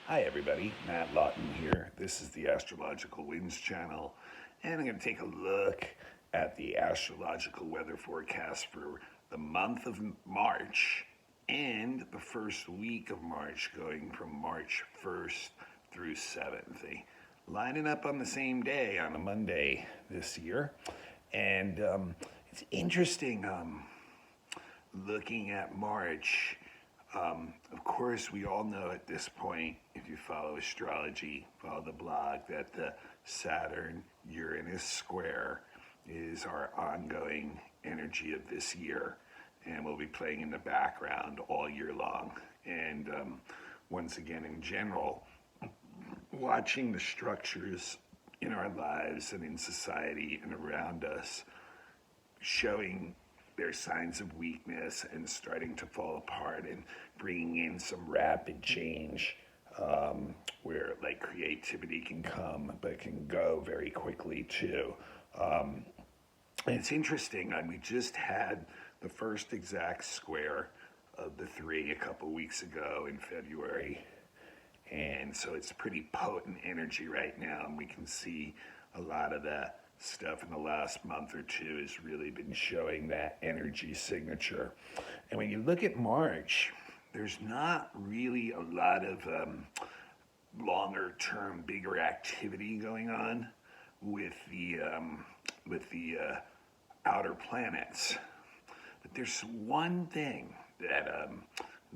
Hi everybody, Matt Lawton here. This is the Astrological Winds channel, and I'm going to take a look at the astrological weather forecast for the month of March and the first week of March, going from March 1st through 7th. They lining up on the same day on a Monday this year, and it's interesting looking at March. Of course, we all know at this point, if you follow astrology, follow the blog, that the Saturn-Uranus square is our ongoing energy of this year and will be playing in the background all year long. And once again, in general, watching the structures in our lives and in society and around us showing their signs of weakness and starting to fall apart and bringing in some rapid change where like creativity can come but can go very quickly too. And it's interesting, we just had the first exact square of the three a couple weeks ago in February. And so it's pretty potent energy right now, and we can see a lot of that stuff in the last month or two has really been showing that energy signature. And when you look at March, there's not really a lot of longer term, bigger activity going on with the outer planets. But there's one thing that I'd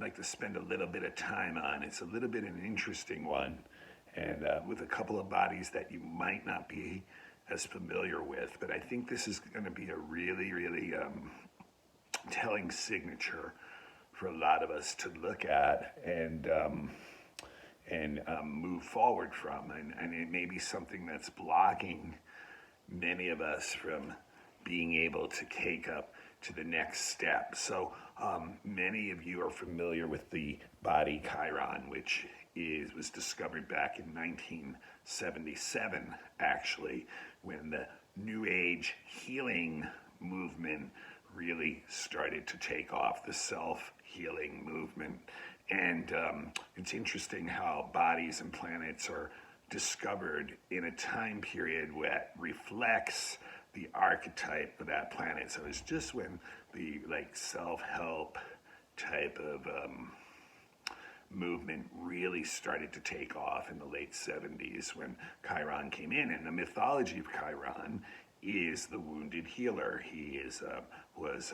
like to spend a little bit of time on. It's a little bit an interesting one, and with a couple of bodies that you might not be as familiar with, but I think this is going to be a really, really telling signature for a lot of us to look at and move forward from, and it may be something that's blocking many of us from being able to take up to the next step. So many of you are familiar with the body Chiron, which was discovered back in 1977, actually, when the New Age healing movement really started to take off, the self-healing movement. And it's interesting how bodies and planets are discovered in a time period that reflects the archetype of that planet. So it's just when the like self-help type of movement really started to take off in the late 70s when Chiron came in. And the mythology of Chiron is the wounded healer. He was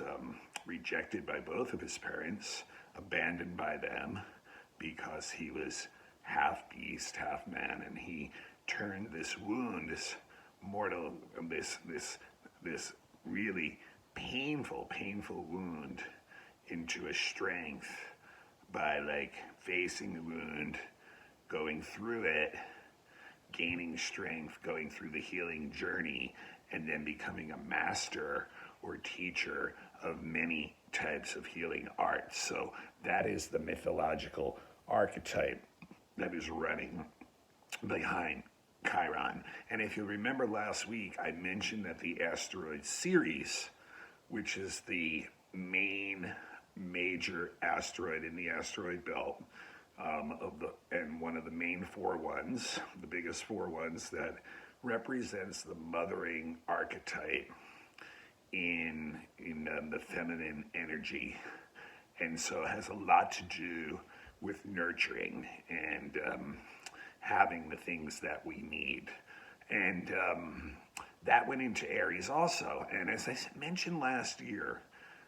rejected by both of his parents, abandoned by them because he was half beast, half man, and he turned this wound, this mortal, this really painful wound into a strength by like facing the wound, going through it, gaining strength, going through the healing journey, and then becoming a master or teacher of many types of healing arts. So that is the mythological archetype that is running behind Chiron. And if you remember last week, I mentioned that the asteroid Ceres, which is the main major asteroid in the asteroid belt, and one of the main four ones, the biggest four ones, that represents the mothering archetype in the feminine energy. And so it has a lot to do with nurturing and having the things that we need. And that went into Aries also. And as I mentioned last year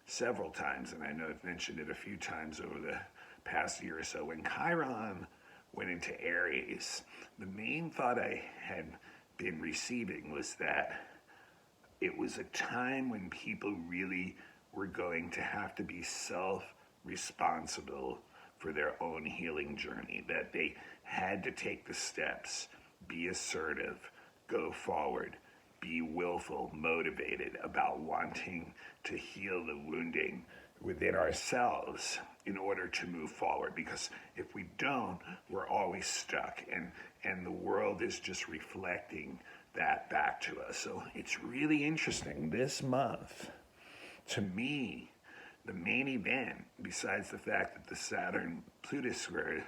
several times, and I know I've mentioned it a few times over the past year or so, when Chiron went into Aries, the main thought I had been receiving was that it was a time when people really were going to have to be self-responsible for their own healing journey, that they had to take the steps, be assertive, go forward, be willful, motivated about wanting to heal the wounding within ourselves in order to move forward. Because if we don't, we're always stuck, and the world is just reflecting that back to us. So it's really interesting. This month, to me, the main event, besides the fact that the Saturn-Pluto square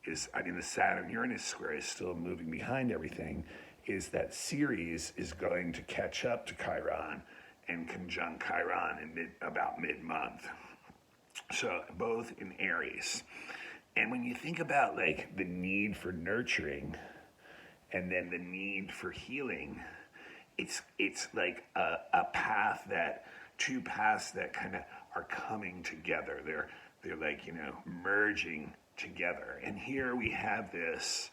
the Saturn-Uranus square is still moving behind everything, is that Ceres is going to catch up to Chiron and conjunct Chiron in about mid-month. So both in Aries. And when you think about like the need for nurturing and then the need for healing, it's like a path that, two paths that kind of are coming together. They're like, merging together. And here we have this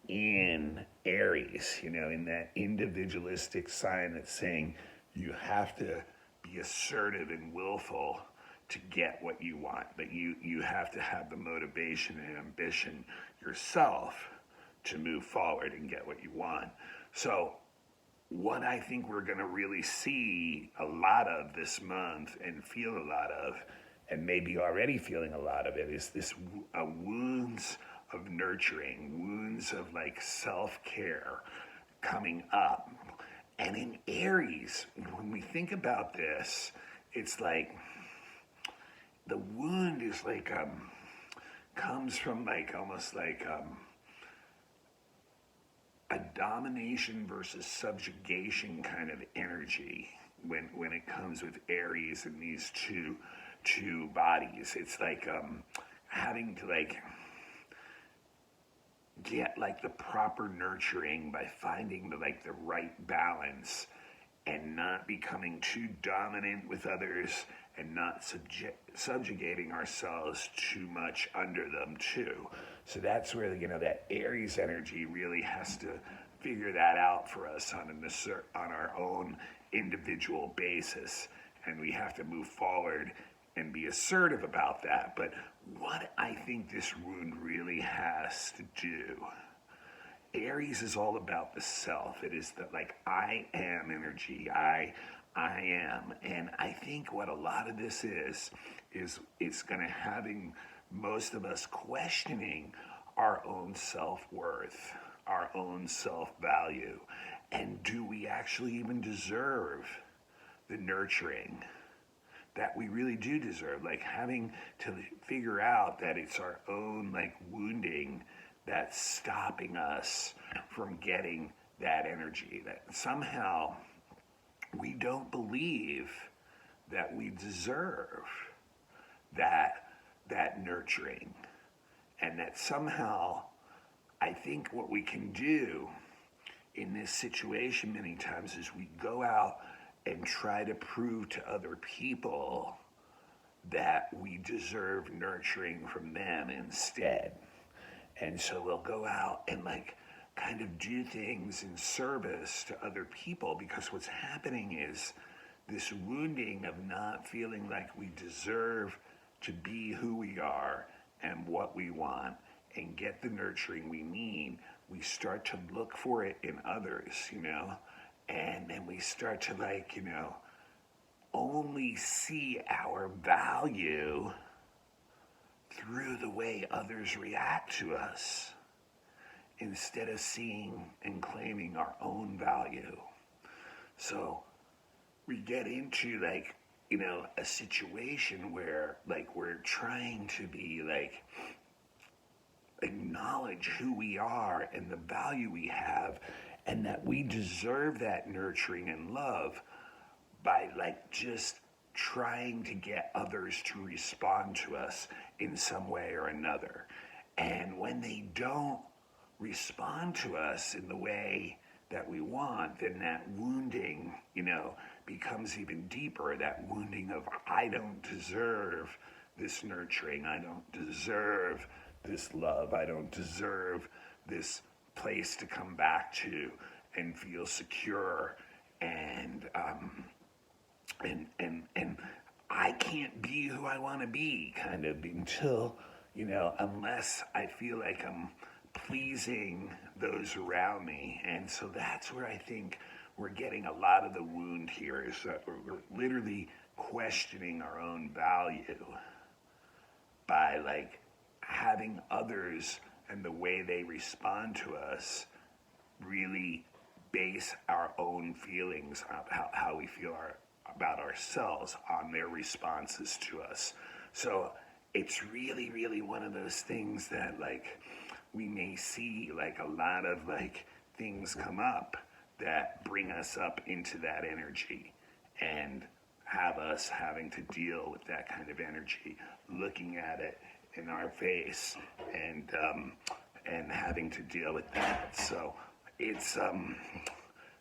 in Aries, in that individualistic sign that's saying you have to be assertive and willful to get what you want, but you have to have the motivation and ambition yourself to move forward and get what you want. So what I think we're going to really see a lot of this month and feel a lot of, and maybe already feeling a lot of it, is this wounds of nurturing, wounds of like self-care coming up. And in Aries, when we think about this, it's like the wound is like comes from like almost like a domination versus subjugation kind of energy when it comes with Aries and these two bodies. It's like having to like get like the proper nurturing by finding the right balance and not becoming too dominant with others and not subjugating ourselves too much under them too. So that's where that Aries energy really has to figure that out for us on our own individual basis, and we have to move forward and be assertive about that. But what I think this wound really has to do, Aries is all about the self. It is the I am energy. I am. And I think what a lot of this is it's going to having most of us questioning our own self-worth, our own self-value. And do we actually even deserve the nurturing that we really do deserve? Like having to figure out that it's our own wounding that's stopping us from getting that energy, that somehow we don't believe that we deserve that nurturing, and that somehow I think what we can do in this situation many times is we go out and try to prove to other people that we deserve nurturing from them instead. And so we'll go out and kind of do things in service to other people, because what's happening is this wounding of not feeling like we deserve to be who we are and what we want and get the nurturing we need. We start to look for it in others, and then we start to only see our value through the way others react to us, instead of seeing and claiming our own value. So we get into a situation where we're trying to be acknowledge who we are and the value we have, and that we deserve that nurturing and love by just trying to get others to respond to us in some way or another. And when they don't respond to us in the way that we want, then that wounding, becomes even deeper. That wounding of, I don't deserve this nurturing. I don't deserve this love. I don't deserve this place to come back to and feel secure. And I can't be who I want to be, kind of, until, unless I feel like I'm pleasing those around me. And so that's where I think we're getting a lot of the wound here, is that we're literally questioning our own value by having others and the way they respond to us really base our own feelings of how we feel about ourselves on their responses to us. So it's really, really one of those things that we may see like a lot of like things come up that bring us up into that energy and have us having to deal with that kind of energy, looking at it in our face and having to deal with that. So it's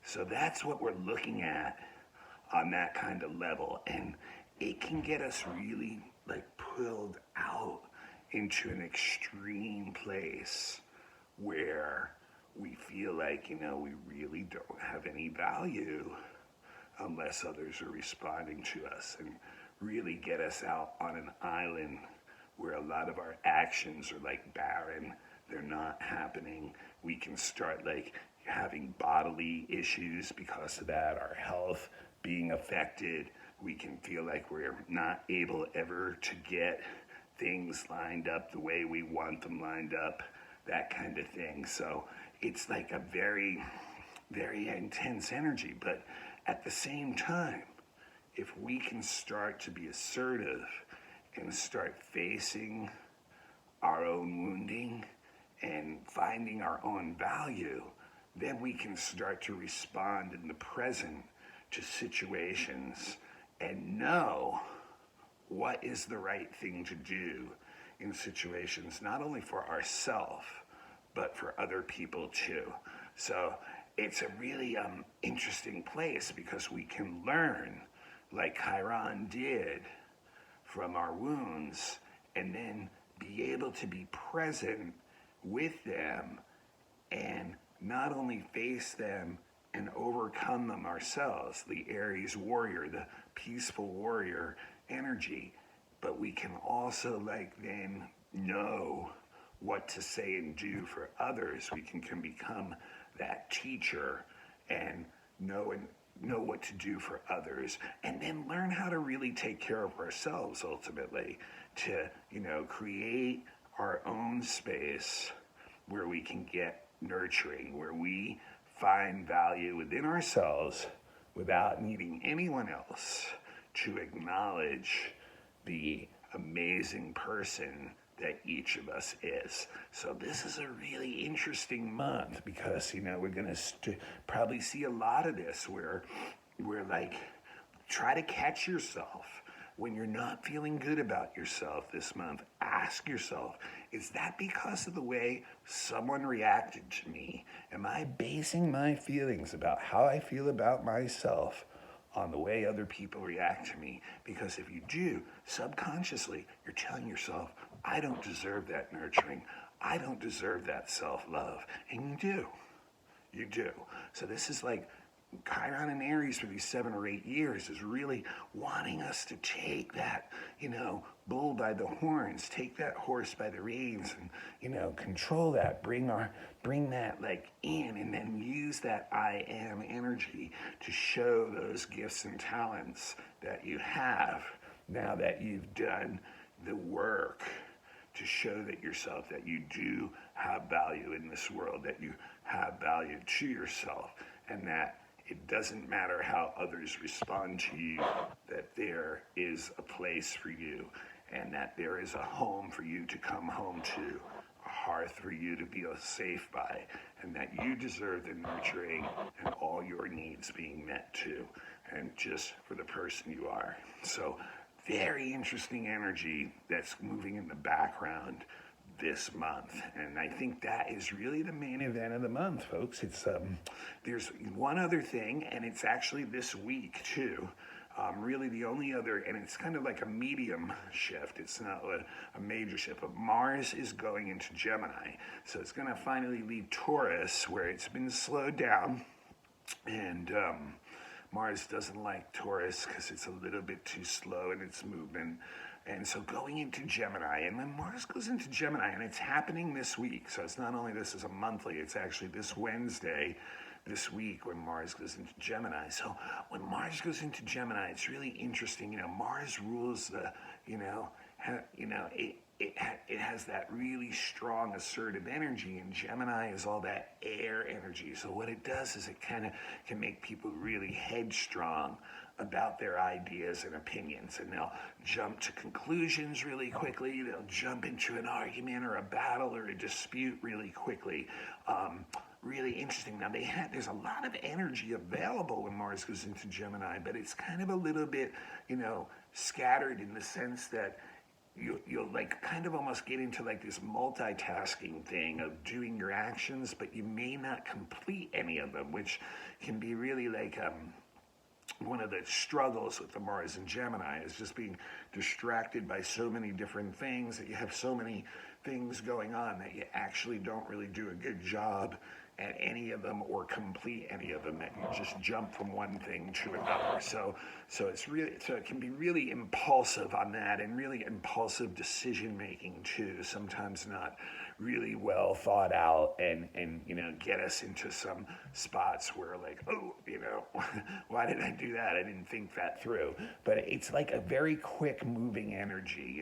so that's what we're looking at on that kind of level, and it can get us really like pulled out into an extreme place where we feel like, you know, we really don't have any value unless others are responding to us, and really get us out on an island where a lot of our actions are like barren. They're not happening. We can start like having bodily issues because of that, our health being affected. We can feel like we're not able ever to get things lined up the way we want them lined up, that kind of thing. So it's like a very, very intense energy. But at the same time, if we can start to be assertive and start facing our own wounding and finding our own value, then we can start to respond in the present to situations and know what is the right thing to do in situations, not only for ourselves, but for other people too. So it's a really interesting place because we can learn, like Chiron did, from our wounds, and then be able to be present with them and not only face them and overcome them ourselves, the Aries warrior, the peaceful warrior energy, but we can also like then know what to say and do for others. We can become that teacher and know what to do for others, and then learn how to really take care of ourselves ultimately, to, you know, create our own space where we can get nurturing, where we find value within ourselves without needing anyone else to acknowledge the amazing person that each of us is. So this is a really interesting month because, you know, we're going to probably see a lot of this where we're like, try to catch yourself when you're not feeling good about yourself this month. Ask yourself, is that because of the way someone reacted to me? Am I basing my feelings about how I feel about myself on the way other people react to me? Because if you do, subconsciously, you're telling yourself, I don't deserve that nurturing. I don't deserve that self-love. And you do. You do. So this is like Chiron and Aries for these 7 or 8 years is really wanting us to take that, you know, bull by the horns, take that horse by the reins, and, you know, control that, bring that like in, and then use that I am energy to show those gifts and talents that you have now that you've done the work to show that yourself, that you do have value in this world, that you have value to yourself, and that it doesn't matter how others respond to you, that there is a place for you, and that there is a home for you to come home to, a hearth for you to feel safe by, and that you deserve the nurturing and all your needs being met too, and just for the person you are. So very interesting energy that's moving in the background this month, and I think that is really the main event of the month, folks. It's there's one other thing, and it's actually this week too. Really the only other, and it's kind of like a medium shift. It's not a major shift, but Mars is going into Gemini, so it's going to finally leave Taurus, where it's been slowed down, and Mars doesn't like Taurus because it's a little bit too slow in its movement. And so going into Gemini, and when Mars goes into Gemini, and it's happening this week, so it's not only this is a monthly, it's actually this Wednesday, this week, when Mars goes into Gemini. So when Mars goes into Gemini, it's really interesting. You know, Mars rules the, it has that really strong assertive energy, and Gemini is all that air energy. So what it does is it kind of can make people really headstrong about their ideas and opinions, and they'll jump to conclusions really quickly. They'll jump into an argument or a battle or a dispute really quickly. Really interesting. Now there's a lot of energy available when Mars goes into Gemini, but it's kind of a little bit, scattered in the sense that you'll like kind of almost get into like this multitasking thing of doing your actions, but you may not complete any of them, which can be really like one of the struggles with the Mars in Gemini is just being distracted by so many different things, that you have so many things going on that you actually don't really do a good job at any of them or complete any of them, that you just jump from one thing to another. So it can be really impulsive on that, and really impulsive decision making too, sometimes not really well thought out, and get us into some spots where like, why did I do that? I didn't think that through. But it's like a very quick moving energy,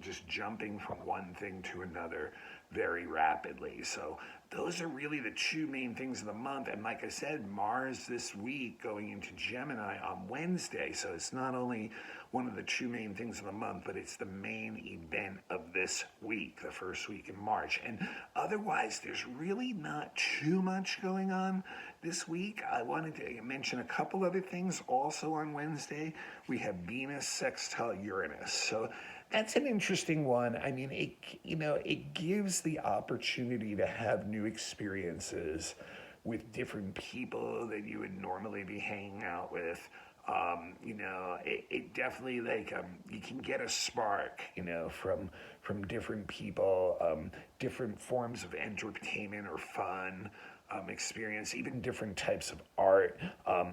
just jumping from one thing to another very rapidly. So those are really the two main things of the month. And like I said, Mars this week going into Gemini on Wednesday. So it's not only one of the two main things of the month, but it's the main event of this week, the first week in March. And otherwise, there's really not too much going on this week. I wanted to mention a couple other things also on Wednesday. We have Venus sextile Uranus. So that's an interesting one. I mean, it gives the opportunity to have new experiences with different people that you would normally be hanging out with. It definitely you can get a spark, from different people, different forms of entertainment or fun. Experience, even different types of art,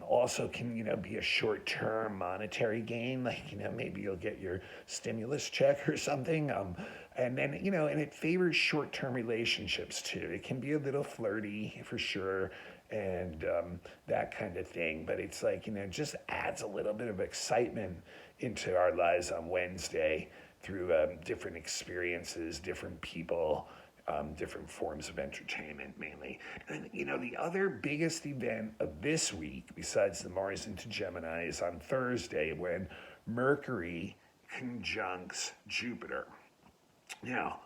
also can, be a short-term monetary gain, like, maybe you'll get your stimulus check or something, and then, and it favors short-term relationships too. It can be a little flirty for sure, and that kind of thing, but it's like, just adds a little bit of excitement into our lives on Wednesday through different experiences, different people, different forms of entertainment mainly. And the other biggest event of this week, besides the Mars into Gemini, is on Thursday when Mercury conjuncts Jupiter. Now,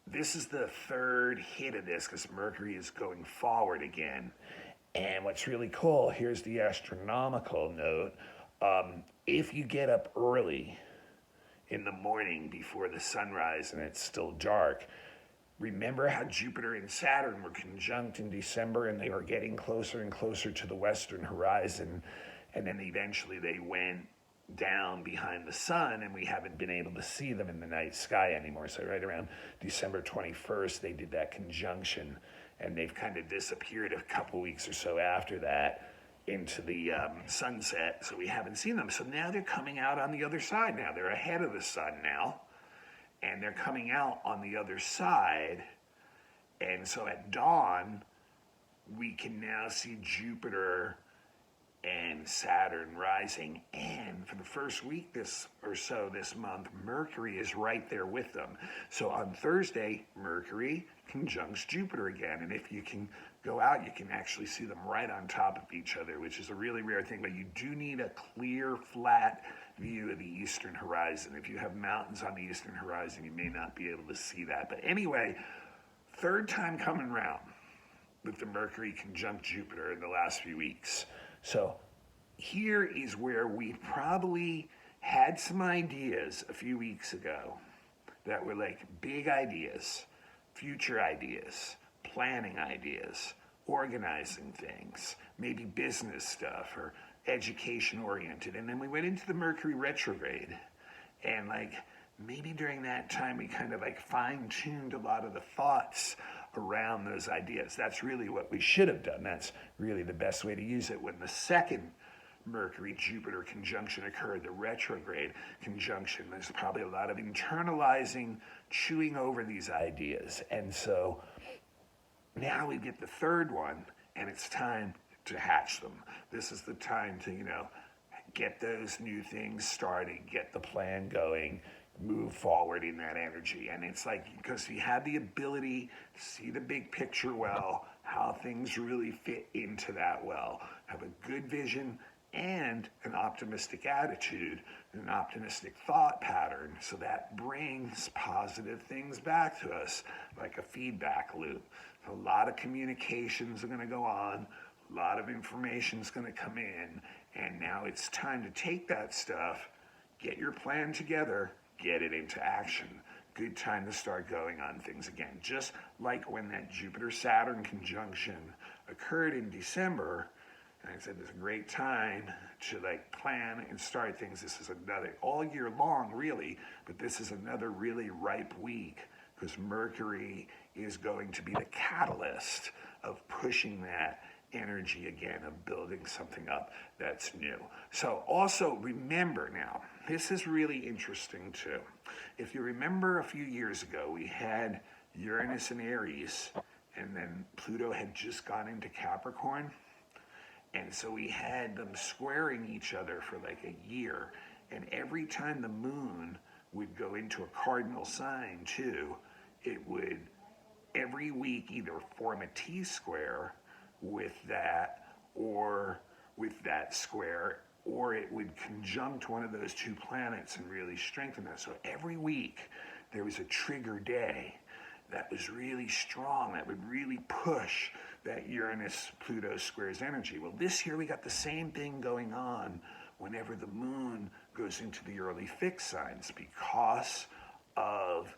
this is the third hit of this because Mercury is going forward again. And what's really cool, here's the astronomical note. If you get up early in the morning before the sunrise and it's still dark, remember how Jupiter and Saturn were conjunct in December, and they were getting closer and closer to the western horizon, and then eventually they went down behind the sun, and we haven't been able to see them in the night sky anymore. So right around December 21st, they did that conjunction, and they've kind of disappeared a couple weeks or so after that into the sunset, so we haven't seen them. So now they're coming out on the other side now. They're ahead of the sun now. And they're coming out on the other side. And so at dawn, we can now see Jupiter and Saturn rising. And for the first week this month, Mercury is right there with them. So on Thursday, Mercury conjuncts Jupiter again. And if you can go out, you can actually see them right on top of each other, which is a really rare thing. But you do need a clear, flat view of the eastern horizon. If you have mountains on the eastern horizon, you may not be able to see that. But anyway, third time coming around with the Mercury conjunct Jupiter in the last few weeks. So here is where we probably had some ideas a few weeks ago that were like big ideas, future ideas, planning ideas, organizing things, maybe business stuff or education oriented. And then we went into the Mercury retrograde, and maybe during that time we kind of fine-tuned a lot of the thoughts around those ideas. That's really what we should have done. That's really the best way to use it. When the second Mercury-Jupiter conjunction occurred, the retrograde conjunction, there's probably a lot of internalizing, chewing over these ideas. And so now we get the third one, and it's time to hatch them. This is the time to, get those new things started, get the plan going, move forward in that energy. And it's like, because you have the ability to see the big picture well, how things really fit into that well, have a good vision and an optimistic attitude, an optimistic thought pattern. So that brings positive things back to us, like a feedback loop. A lot of communications are going to go on, a lot of information is going to come in, and now it's time to take that stuff, get your plan together, get it into action. Good time to start going on things again. Just like when that Jupiter-Saturn conjunction occurred in December, and I said it's a great time to like plan and start things. This is another, all year long really, but this is another really ripe week because Mercury is going to be the catalyst of pushing that energy again, of building something up that's new. So also remember now, this is really interesting too. If you remember a few years ago, we had Uranus and Aries, and then Pluto had just gone into Capricorn. And so we had them squaring each other for like a year. And every time the moon would go into a cardinal sign too, it would every week either form a T-square with that or with that square, or it would conjunct one of those two planets and really strengthen that. So every week there was a trigger day that was really strong, that would really push that Uranus-Pluto squares energy. Well, this year we got the same thing going on whenever the moon goes into the early fixed signs because of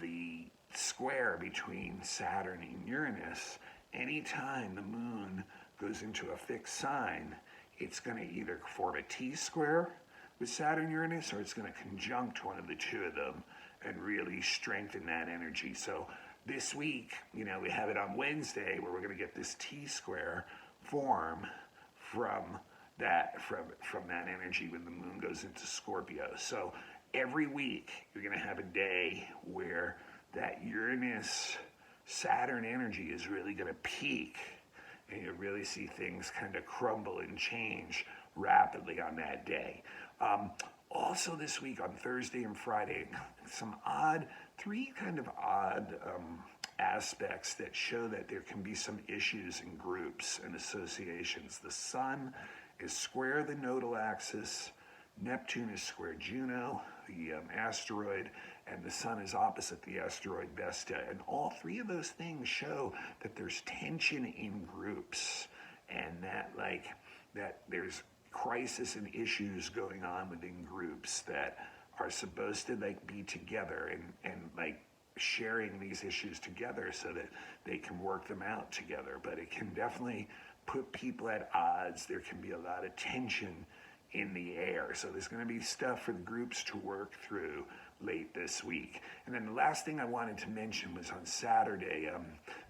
the square between Saturn and Uranus. Anytime the moon goes into a fixed sign, it's going to either form a T-square with Saturn-Uranus, or it's going to conjunct one of the two of them and really strengthen that energy. So this week, we have it on Wednesday where we're going to get this T-square form from that energy when the moon goes into Scorpio. So every week you're going to have a day where that Uranus-Saturn energy is really going to peak, and you really see things kind of crumble and change rapidly on that day. Also this week on Thursday and Friday, three kind of odd aspects that show that there can be some issues in groups and associations. The Sun is square the nodal axis, Neptune is square Juno, the asteroid, and the Sun is opposite the asteroid Vesta. And all three of those things show that there's tension in groups, and that there's crisis and issues going on within groups that are supposed to be together and sharing these issues together so that they can work them out together. But it can definitely put people at odds. There can be a lot of tension in the air. So there's going to be stuff for the groups to work through late this week. And then the last thing I wanted to mention was on Saturday,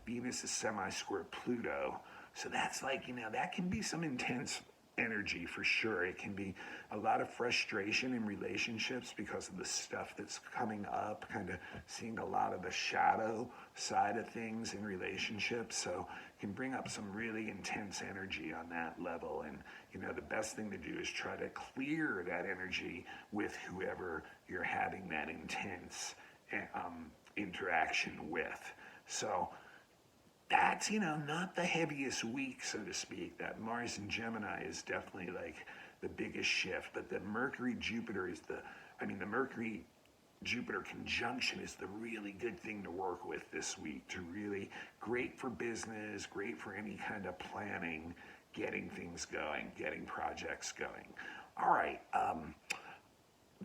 Venus is semi-square Pluto. So that's that can be some intense energy for sure. It can be a lot of frustration in relationships because of the stuff that's coming up, kind of seeing a lot of the shadow side of things in relationships. So it can bring up some really intense energy on that level. And the best thing to do is try to clear that energy with whoever you're having that intense interaction with. So that's, not the heaviest week, so to speak. That Mars and Gemini is definitely the biggest shift, but the Mercury-Jupiter is the Mercury-Jupiter conjunction is the really good thing to work with this week, great for business, great for any kind of planning, getting things going, getting projects going. All right,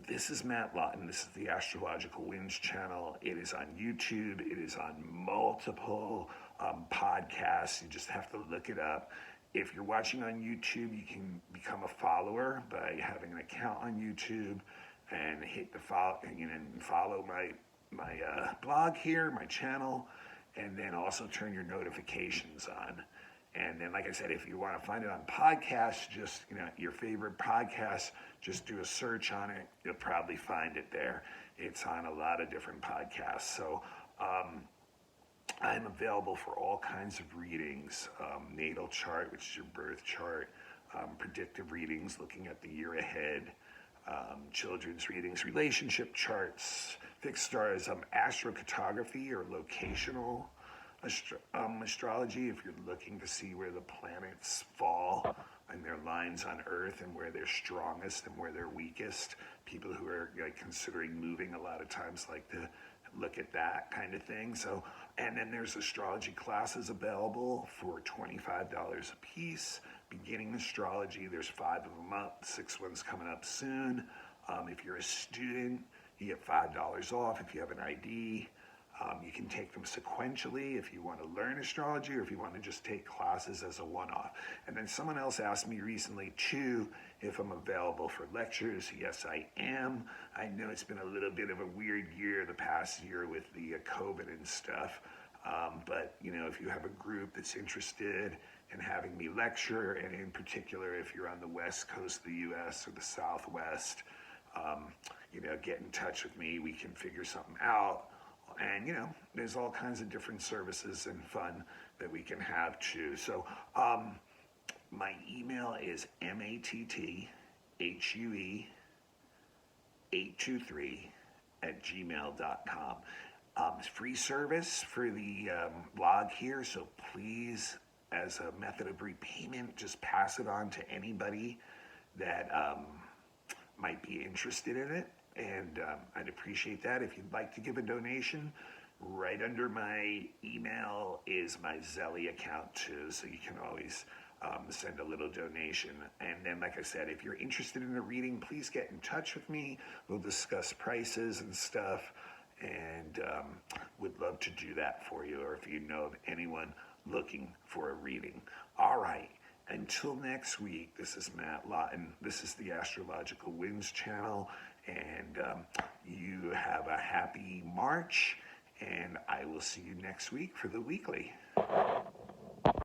this is Matt Lawton. This is the Astrological Winds channel. It is on YouTube. It is on multiple podcasts. You just have to look it up. If you're watching on YouTube, you can become a follower by having an account on YouTube and hit the follow my blog here, my channel, and then also turn your notifications on. And then, like I said, if you want to find it on podcasts, just, your favorite podcast, just do a search on it. You'll probably find it there. It's on a lot of different podcasts. So I'm available for all kinds of readings, natal chart, which is your birth chart, predictive readings, looking at the year ahead, children's readings, relationship charts, fixed stars, astrocartography or locational astrology, if you're looking to see where the planets fall and their lines on Earth and where they're strongest and where they're weakest. People who are considering moving a lot of times like to look at that kind of thing. So, and then there's astrology classes available for $25 a piece. Beginning astrology, there's 5 of them up, 6 ones coming up soon. If you're a student, you get $5 off if you have an ID. You can take them sequentially if you want to learn astrology or if you want to just take classes as a one-off. And then someone else asked me recently too if I'm available for lectures. Yes, I am. I know it's been a little bit of a weird year the past year with the COVID and stuff. But if you have a group that's interested in having me lecture, and in particular if you're on the West Coast of the US or the Southwest, get in touch with me. We can figure something out. And, there's all kinds of different services and fun that we can have too. So my email is matthuey823@gmail.com. It's free service for the blog here, so please, as a method of repayment, just pass it on to anybody that might be interested in it. And I'd appreciate that. If you'd like to give a donation, right under my email is my Zelle account too, so you can always send a little donation. And then, like I said, if you're interested in a reading, please get in touch with me. We'll discuss prices and stuff, and would love to do that for you, or if you know of anyone looking for a reading. All right. Until next week, this is Matt Lawton. This is the Astrological Winds channel, and you have a happy March, and I will see you next week for the weekly.